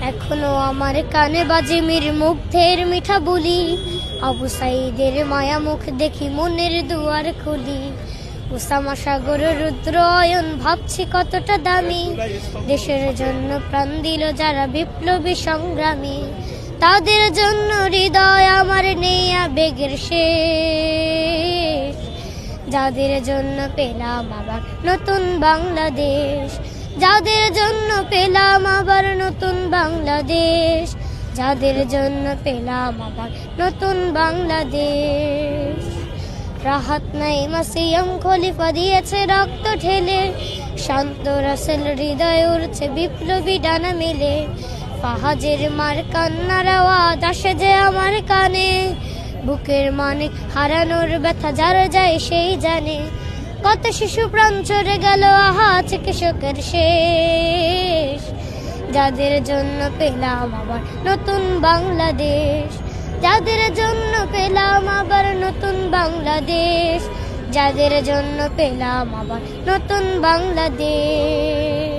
এখনো আমার কানে বাজে মীর মুগ্ধের মিঠা বলি, আবু সাইদের মায়া মুখ দেখি মনের দুয়ার খুলি। উসামা সাগর রুদ্র অয়ন ভাবছি কতটা দামি, দেশের জন্য প্রাণ দিল যারা বিপ্লবী সংগ্রামী। তাদের জন্য হৃদয় আমার নেই আবেগের শেষ, যাদের জন্য পেলাম আবার নতুন বাংলাদেশ, যাদের জন্য পেলাম আবার নতুন বাংলাদেশ, যাদের জন্য পেলাম আবার নতুন বাংলাদেশ। রাহাত নাইমা সিয়াম খলিফা দিয়েছে রক্ত ঢেলে, শান্ত রাসেল হৃদয় উড়ছে বিপ্লবী ডানা মেলে। ফাহাজের মার কান্নার আওয়াজ আসে যে আমার কানে, বুকের মানিক হারানোর ব্যথা যার যায় সেই জানে। কত শিশু প্রাণ চড়ে গেল আহা চিকিৎসকের শেষ, যাদের জন্য পেলাম আবার নতুন বাংলাদেশ, যাদের জন্য পেলাম আবার নতুন বাংলাদেশ, যাদের জন্য পেলাম আবার নতুন বাংলাদেশ।